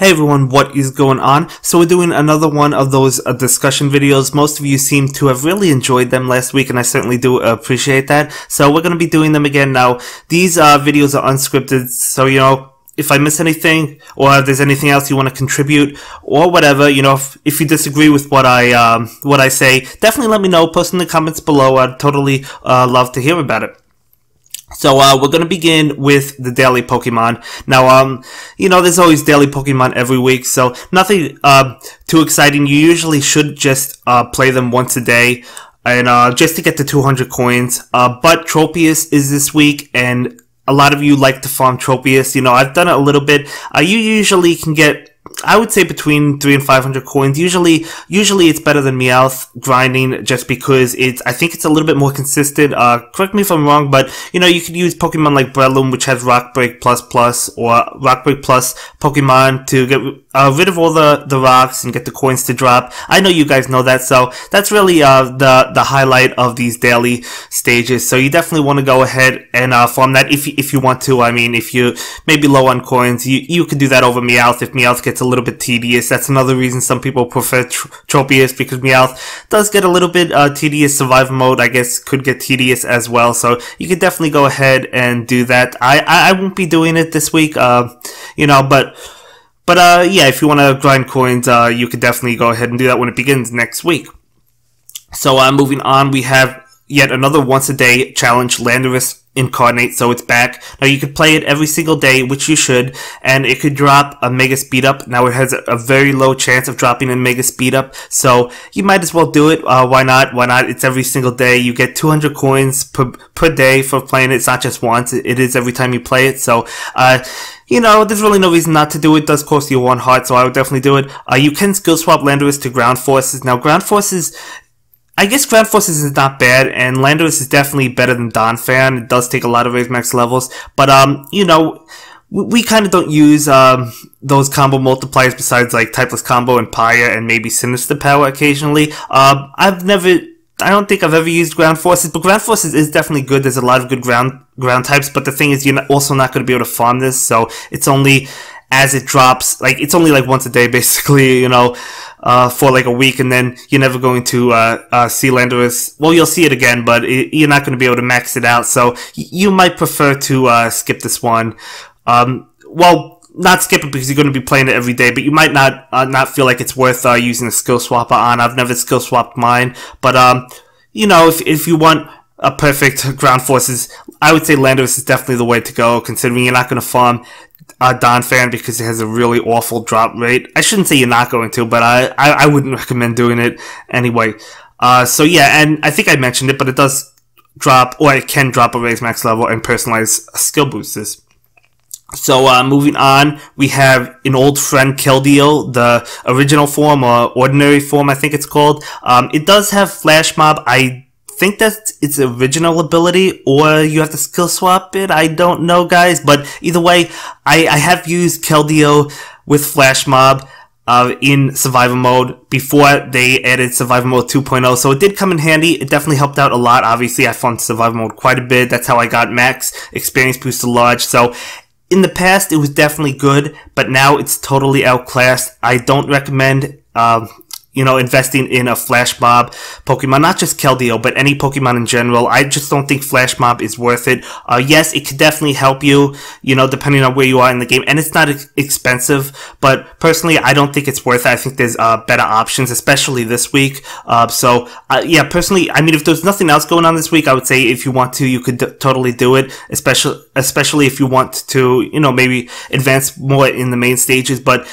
Hey everyone, what is going on? So we're doing another one of those discussion videos. Most of you seem to have really enjoyed them last week, and I certainly do appreciate that. So we're going to be doing them again now. These videos are unscripted, so if I miss anything, or if there's anything else you want to contribute, or whatever, if you disagree with what I say, definitely let me know. Post in the comments below. I'd totally love to hear about it. So, we're gonna begin with the daily Pokemon. Now, there's always daily Pokemon every week, so nothing, too exciting. You usually should just, play them once a day, and, just to get the 200 coins. But Tropius is this week, and a lot of you like to farm Tropius. I've done it a little bit. You usually can get, I would say, between 300 and 500 coins. Usually it's better than Meowth grinding, just because I think it's a little bit more consistent. Correct me if I'm wrong, but, you could use Pokemon like Breloom, which has Rock Break plus, or Rock Break plus Pokemon to get rid of all the rocks and get the coins to drop. I know you guys know that, so that's really, the highlight of these daily stages. So you definitely want to go ahead and, farm that if you want to. I mean, if you may be low on coins, you could do that over Meowth if Meowth gets a little bit tedious. That's another reason some people prefer Tropius, because Meowth does get a little bit tedious. Survival mode, I guess, could get tedious as well, so you could definitely go ahead and do that. I won't be doing it this week, but yeah, if you want to grind coins, you could definitely go ahead and do that when it begins next week. So moving on, we have yet another once a day challenge, Landorus Incarnate, so it's back. Now you could play it every single day, which you should, and it could drop a Mega Speed Up. Now it has a very low chance of dropping a Mega Speed Up, so you might as well do it. Why not? Why not? It's every single day. You get 200 coins per day for playing it. It's not just once. It is every time you play it, so there's really no reason not to do it. It does cost you 1 heart, so I would definitely do it. You can skill swap Landorus to Ground Forces. Now, Ground Forces, I guess Ground Forces is not bad, and Landorus is definitely better than Donphan. It does take a lot of Raise Max levels, but, we kind of don't use, those combo multipliers besides, like, Typeless Combo and Pyre and maybe Sinister Power occasionally. I don't think I've ever used Ground Forces, but Ground Forces is definitely good. There's a lot of good ground types, but the thing is, you're also not going to be able to farm this, so it's only as it drops, like, it's only like once a day, basically, for like a week, and then you're never going to see Landorus. Well, you'll see it again, but you're not going to be able to max it out, so you might prefer to skip this one. Well, not skip it because you're going to be playing it every day, but you might not feel like it's worth using a skill swapper on. I've never skill swapped mine, but if you want a perfect Ground Forces, I would say Landorus is definitely the way to go, considering you're not going to farm Donphan because it has a really awful drop rate. I shouldn't say you're not going to, but I wouldn't recommend doing it anyway. So yeah, and I think I mentioned it, but it does drop, or it can drop a Raise Max level and personalize skill boosters. So, moving on, we have an old friend, Keldeo, the original form, or ordinary form, I think it's called. It does have Flash Mob. I think that's its original ability, or you have to skill swap it. I don't know, guys, but either way, I have used Keldeo with Flash Mob in survival mode before they added survival mode 2.0, so it did come in handy. It definitely helped out a lot. Obviously, I farmed survival mode quite a bit. That's how I got max experience boost to large, so in the past, it was definitely good, but now it's totally outclassed. I don't recommend, investing in a Flash Mob Pokemon, not just Keldeo, but any Pokemon in general. I just don't think Flash Mob is worth it. Yes, it could definitely help you, depending on where you are in the game, and it's not expensive, but personally, I don't think it's worth it. I think there's better options, especially this week. Yeah, personally, I mean, if there's nothing else going on this week, I would say if you want to, you could totally do it, especially if you want to, maybe advance more in the main stages, but,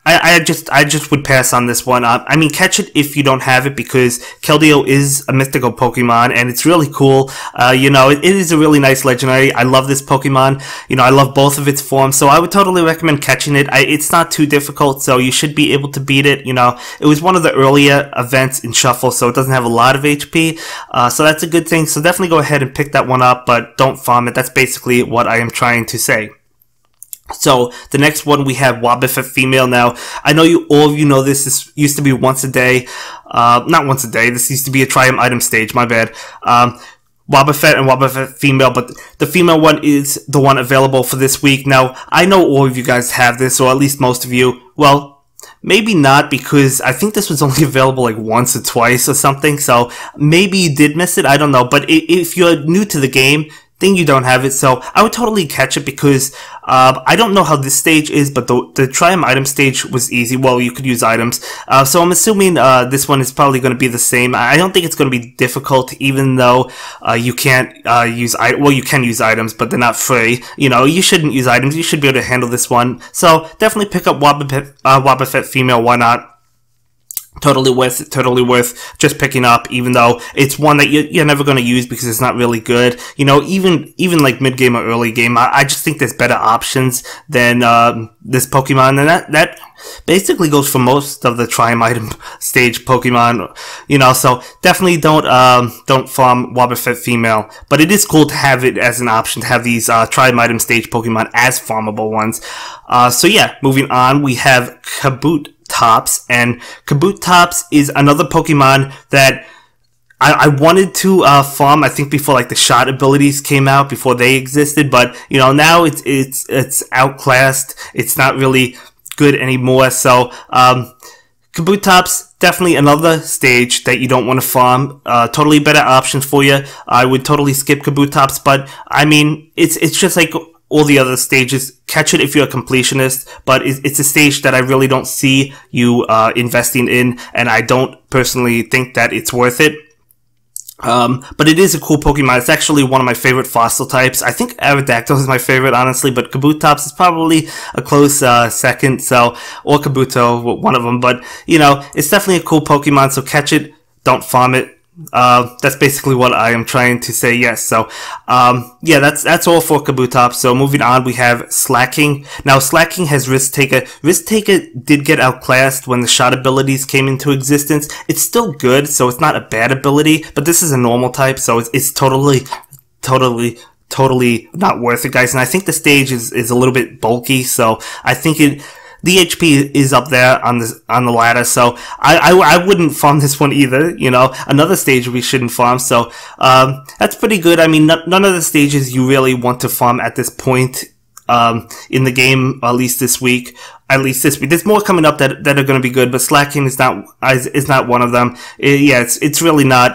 I just would pass on this one. I mean, catch it if you don't have it, because Keldeo is a mythical Pokemon, and it's really cool. It is a really nice legendary. I love this Pokemon. I love both of its forms, so I would totally recommend catching it. It's not too difficult, so you should be able to beat it. It was one of the earlier events in Shuffle, so it doesn't have a lot of HP, so that's a good thing. So definitely go ahead and pick that one up, but don't farm it. That's basically what I am trying to say. So, the next one we have Wobbuffet Female. Now, I know all of you know this used to be once a day, not once a day, this used to be a Triumph item stage, my bad. Wobbuffet and Wobbuffet female, but the female one is the one available for this week. Now, I know all of you guys have this, or at least most of you. Well, maybe not, because I think this was only available like once or twice or something, so maybe you did miss it, I don't know. But if you're new to the game, then you don't have it, so I would totally catch it, because I don't know how this stage is, but the try item stage was easy. Well, you could use items, so I'm assuming this one is probably going to be the same. I don't think it's going to be difficult, even though you can't well, you can use items, but they're not free. You know, you shouldn't use items. You should be able to handle this one. So definitely pick up Wobbuffet female. Why not? Totally worth it, totally worth just picking up, even though it's one that you're never going to use because it's not really good. You know, even like mid-game or early game, I just think there's better options than this Pokemon, and that basically goes for most of the item stage Pokemon, you know, so definitely don't farm Wobbuffet female, but it is cool to have it as an option, to have these item stage Pokemon as farmable ones. So yeah, moving on, we have Kabutops, and Kabutops is another Pokemon that I wanted to farm, I think, before like the shot abilities came out, before they existed, but you know, now it's outclassed. It's not really good anymore. So Kabutops, definitely another stage that you don't want to farm. Totally better options for you. I would totally skip Kabutops, but I mean, it's just like all the other stages. Catch it if you're a completionist, but it's a stage that I really don't see you investing in, and I don't personally think that it's worth it. But it is a cool Pokemon. It's actually one of my favorite fossil types. I think Aerodactyl is my favorite, honestly, but Kabutops is probably a close second, so, or Kabuto, one of them, but, you know, it's definitely a cool Pokemon, so catch it, don't farm it. That's basically what I am trying to say, yes. So, yeah, that's all for Kabutops. So moving on, we have Slacking. Now, Slacking has Risk Taker. Risk Taker did get outclassed when the shot abilities came into existence. It's still good, so it's not a bad ability, but this is a normal type, so it's totally not worth it, guys. And I think the stage is a little bit bulky, so I think the HP is up there on the ladder, so I wouldn't farm this one either. You know, another stage we shouldn't farm, so that's pretty good. I mean, none of the stages you really want to farm at this point in the game, at least this week. There's more coming up that are going to be good, but Slacking is not one of them. Yeah, it's really not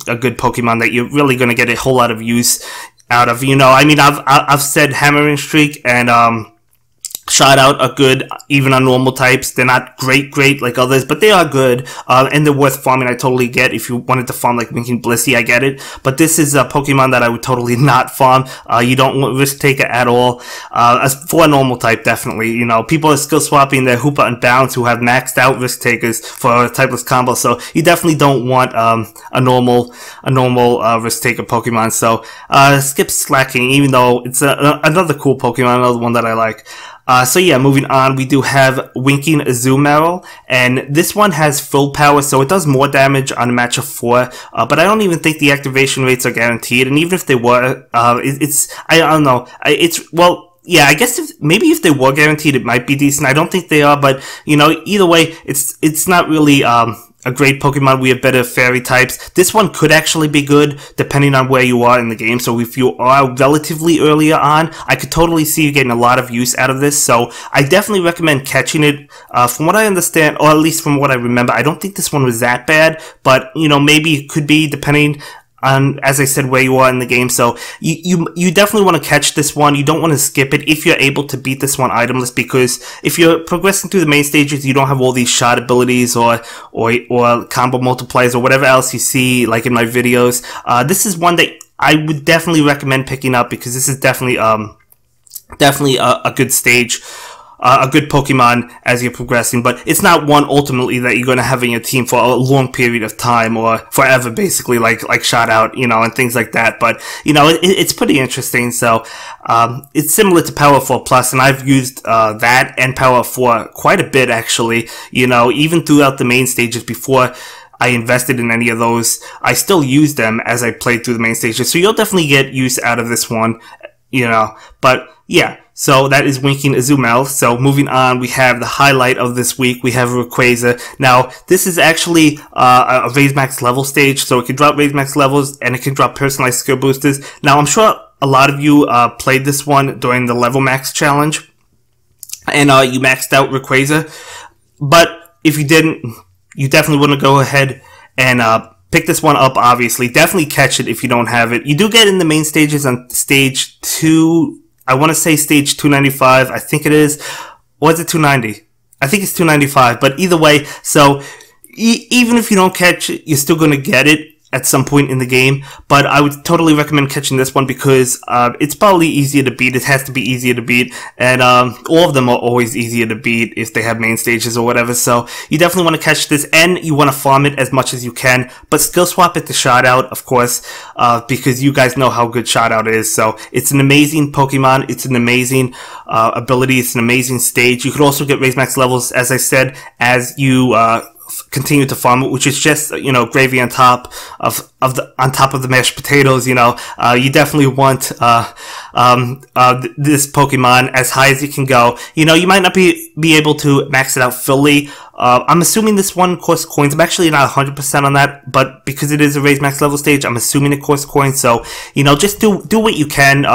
a good Pokemon that you're really going to get a whole lot of use out of. You know, I mean, I've said Hammering Streak and Shout Out are good, even on normal types. They're not great like others, but they are good, and they're worth farming. I totally get. If you wanted to farm like Winking Blissey, I get it. But this is a Pokemon that I would totally not farm. You don't want Risk Taker at all. As for a normal type, definitely. You know, people are skill swapping their Hoopa and Bounce who have maxed out Risk Takers for a typeless combo, so you definitely don't want a normal Risk Taker Pokemon. So skip Slacking, even though it's another cool Pokemon, another one that I like. So yeah, moving on, we do have Winking Azumarill, and this one has full power, so it does more damage on a match of 4, but I don't even think the activation rates are guaranteed, and even if they were, I don't know, well, yeah, I guess maybe if they were guaranteed, it might be decent. I don't think they are, but, you know, either way, it's not really, a great Pokemon. We have better fairy types. This one could actually be good depending on where you are in the game. So if you are relatively earlier on, I could totally see you getting a lot of use out of this. So I definitely recommend catching it. From what I understand, or at least from what I remember, I don't think this one was that bad, but you know, maybe it could be depending on, as I said, where you are in the game. So you definitely want to catch this one. You don't want to skip it if you're able to beat this one itemless, because if you're progressing through the main stages, you don't have all these shot abilities or combo multipliers or whatever else you see like in my videos. This is one that I would definitely recommend picking up, because this is definitely a good stage. A good Pokemon as you're progressing, but it's not one ultimately that you're going to have in your team for a long period of time or forever, basically, like Shout Out, you know, and things like that. But, you know, it's pretty interesting. So, it's similar to Power 4 Plus, and I've used, that and Power 4 quite a bit, actually, you know, even throughout the main stages before I invested in any of those. I still use them as I played through the main stages. So you'll definitely get use out of this one. you know, but yeah. So that is Winking Azumarill. So moving on, we have the highlight of this week. We have Rayquaza. Now, this is actually a raise max level stage, so it can drop raise max levels and it can drop personalized skill boosters. Now, I'm sure a lot of you played this one during the level max challenge, and you maxed out Rayquaza. But if you didn't, you definitely want to go ahead and pick this one up, obviously. Definitely catch it if you don't have it. You do get in the main stages on stage 2. I want to say stage 295. I think it is. Or is it 290? I think it's 295. But either way, so even if you don't catch it, you're still going to get it at some point in the game. But I would totally recommend catching this one because it's probably easier to beat. It has to be easier to beat. And all of them are always easier to beat if they have main stages or whatever. So you definitely want to catch this, and you want to farm it as much as you can. But skill swap it to Shoutout, of course, because you guys know how good Shoutout is. So it's an amazing Pokemon. It's an amazing ability. It's an amazing stage. You could also get raise max levels, as I said, as you continue to farm it, which is just, you know, gravy on top of the mashed potatoes. You know, you definitely want this Pokemon as high as you can go. You know, you might not be able to max it out fully. I'm assuming this one costs coins. I'm actually not 100% on that, but because it is a raise max level stage, I'm assuming it costs coins. So, you know, just do what you can.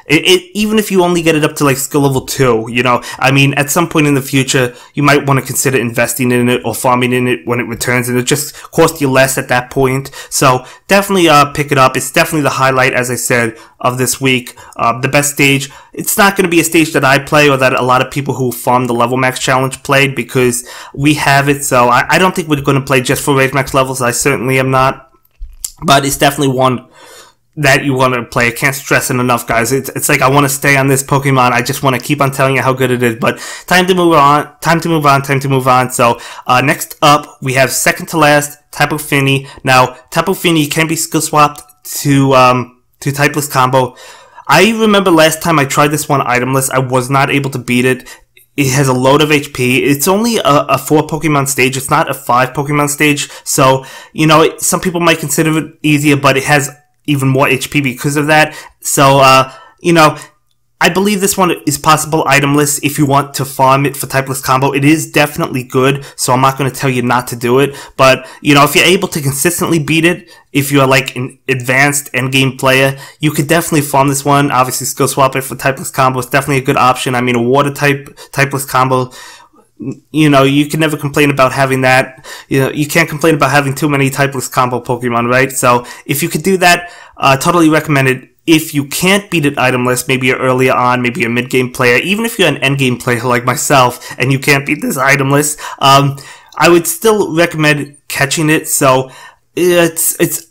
Even if you only get it up to like skill level 2, you know, I mean, at some point in the future, you might want to consider investing in it or farming in it when it returns, and it just costs you less at that point. So definitely pick it up. It's definitely the highlight, as I said, of this week. The best stage. It's not going to be a stage that I play or that a lot of people who farmed the level max challenge played, because we have it. So I don't think we're going to play just for raise max levels. I certainly am not. But it's definitely one that you want to play. I can't stress it enough, guys. It's like I want to stay on this Pokemon. I just want to keep on telling you how good it is. But time to move on. Time to move on. Time to move on. So next up, we have second to last, Tapu Fini. Now, Tapu Fini can be skill swapped to typeless combo. I remember last time I tried this one itemless, I was not able to beat it. It has a load of HP. It's only a 4 Pokemon stage. It's not a 5 Pokemon stage. So, you know, some people might consider it easier, but it has even more HP because of that. So, you know, I believe this one is possible itemless if you want to farm it for typeless combo. It is definitely good, so I'm not going to tell you not to do it. But, you know, if you're able to consistently beat it, if you're like an advanced endgame player, you could definitely farm this one. Obviously, skill swap it for typeless combo. It's definitely a good option. I mean, a water typeless combo, you know, you can never complain about having that. You know, you can't complain about having too many typeless combo Pokemon, right? So if you could do that, totally recommend it. If you can't beat it itemless, maybe you're earlier on, maybe you're a mid-game player, even if you're an endgame player like myself and you can't beat this itemless, I would still recommend catching it. So it's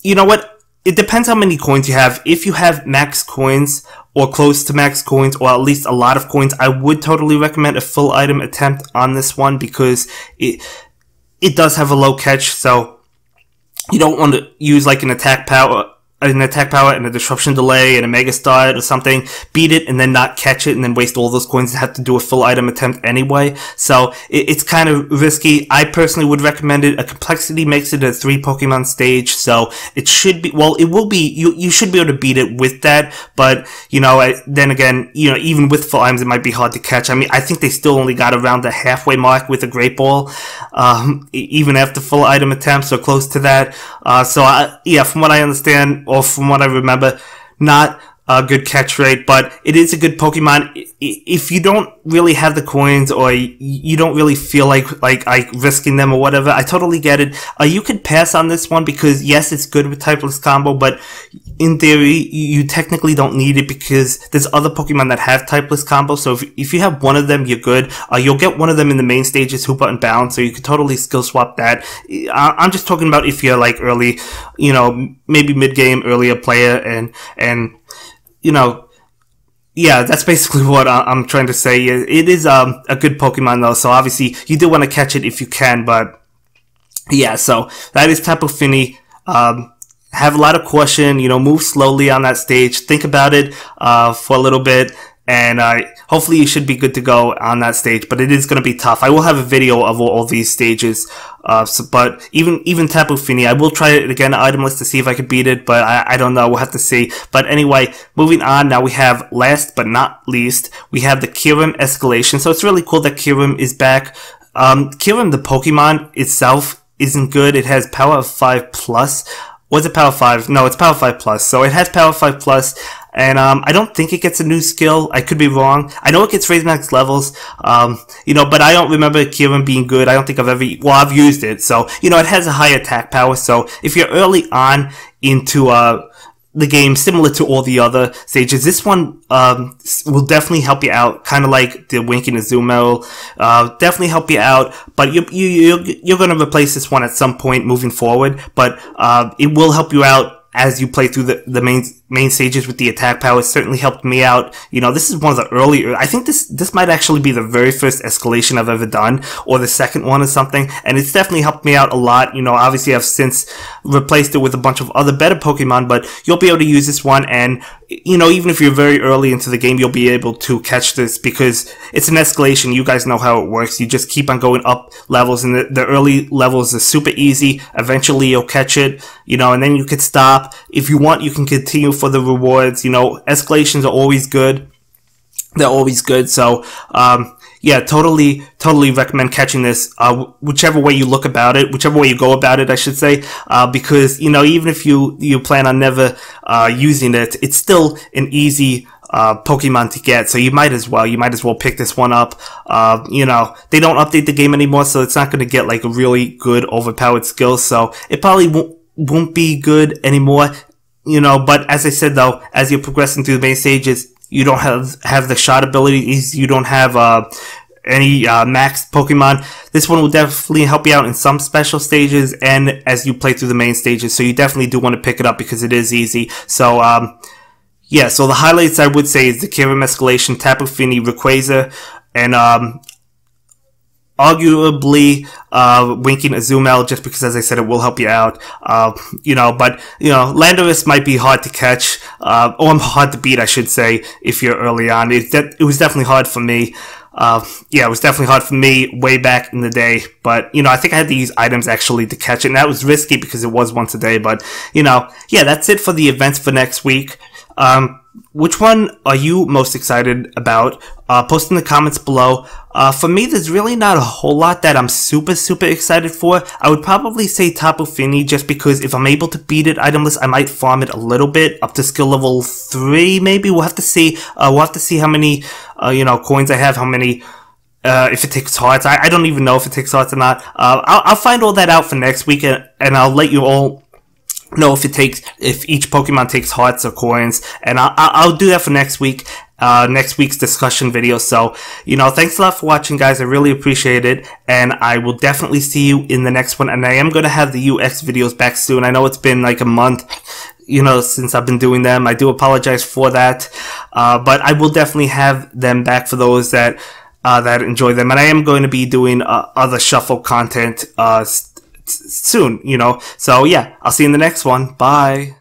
you know what? It depends how many coins you have. If you have max coins or close to max coins, or at least a lot of coins, I would totally recommend a full item attempt on this one, because it does have a low catch. So you don't want to use like an attack power and a disruption delay and a mega start or something, beat it and then not catch it and then waste all those coins and have to do a full item attempt anyway. So it's kind of risky. I personally would recommend it. A complexity makes it a 3 Pokemon stage, so it should be, well, it will be, you should be able to beat it with that, but, you know, then again, you know, even with full items, it might be hard to catch. I mean, I think they still only got around the halfway mark with a Great Ball, even after full item attempts or close to that. Yeah, from what I understand, or from what I remember, not a good catch rate, but it is a good Pokemon. If you don't really have the coins, or you don't really feel like risking them or whatever, I totally get it. You could pass on this one, because yes, it's good with typeless combo, but in theory, you technically don't need it, because there's other Pokemon that have typeless combo. So if you have one of them, you're good. You'll get one of them in the main stages, Hoop and Bound, so you could totally skill swap that. I'm just talking about if you're like early, you know, maybe mid-game, earlier player, and you know, yeah, that's basically what I'm trying to say. It is a good Pokemon though, so obviously you do want to catch it if you can, but yeah, so that is Tapu Fini. Have a lot of caution, you know, move slowly on that stage, think about it for a little bit, and hopefully you should be good to go on that stage, but it is going to be tough. I will have a video of all these stages, but even Tapu Fini, I will try it again, item list, to see if I can beat it, but I don't know, we'll have to see. But anyway, moving on, now we have, last but not least, we have the Kiran Escalation. So it's really cool that Kiran is back. Kiran, the Pokemon itself, isn't good. It has power of 5 plus. Was it power 5? No, it's power 5 plus. So it has power 5 plus, and I don't think it gets a new skill. I could be wrong. I know it gets raised max levels, you know, but I don't remember Kiran being good. I don't think I've used it. So, you know, it has a high attack power. So if you're early on into the game, similar to all the other stages, this one will definitely help you out, kind of like the Wink and Azumarill. Definitely help you out, but you're going to replace this one at some point moving forward, but it will help you out as you play through the main stages with the attack power. It certainly helped me out. You know, this is one of the earlier, I think this might actually be the very first escalation I've ever done, or the second one or something, and it's definitely helped me out a lot. You know, obviously I've since replaced it with a bunch of other better Pokemon, but you'll be able to use this one, and, you know, even if you're very early into the game, you'll be able to catch this, because it's an escalation. You guys know how it works. You just keep on going up levels, and the early levels are super easy. Eventually you'll catch it, you know, and then you could stop. If you want, you can continue for the rewards. You know, escalations are always good. They're always good. So, yeah, totally recommend catching this, whichever way you look about it, whichever way you go about it, I should say, because, you know, even if you plan on never, using it, it's still an easy, Pokemon to get, so you might as well pick this one up. You know, they don't update the game anymore, so it's not going to get like a really good overpowered skill, so it probably won't be good anymore, you know. But as I said though, as you're progressing through the main stages, you don't have the shot abilities, you don't have any maxed Pokemon. This one will definitely help you out in some special stages and as you play through the main stages, so you definitely do want to pick it up because it is easy. So yeah, so the highlights I would say is the Kiran Escalation, Tapu Fini, Rayquaza, and arguably Winking Azumarill, just because, as I said, it will help you out. You know, but, you know, Landorus might be hard to catch, or hard to beat, I should say, if you're early on. It was definitely hard for me. Yeah, it was definitely hard for me way back in the day, but, you know, I think I had to use items actually to catch it, and that was risky because it was once a day. But, you know, yeah, that's it for the events for next week. Which one are you most excited about? Post in the comments below. For me, there's really not a whole lot that I'm super excited for. I would probably say Tapu Fini, just because if I'm able to beat it itemless, I might farm it a little bit up to skill level 3, maybe. We'll have to see. We'll have to see how many, you know, coins I have, how many, if it takes hearts. I don't even know if it takes hearts or not. I'll find all that out for next week, and I'll let you all know if each Pokemon takes hearts or coins, and I'll do that for next week, next week's discussion video. So, you know, thanks a lot for watching, guys. I really appreciate it, and I will definitely see you in the next one. And I am going to have the UX videos back soon. I know it's been like a month, you know, since I've been doing them. I do apologize for that, but I will definitely have them back for those that enjoy them. And I am going to be doing other shuffle content soon, you know. So yeah, I'll see you in the next one. Bye.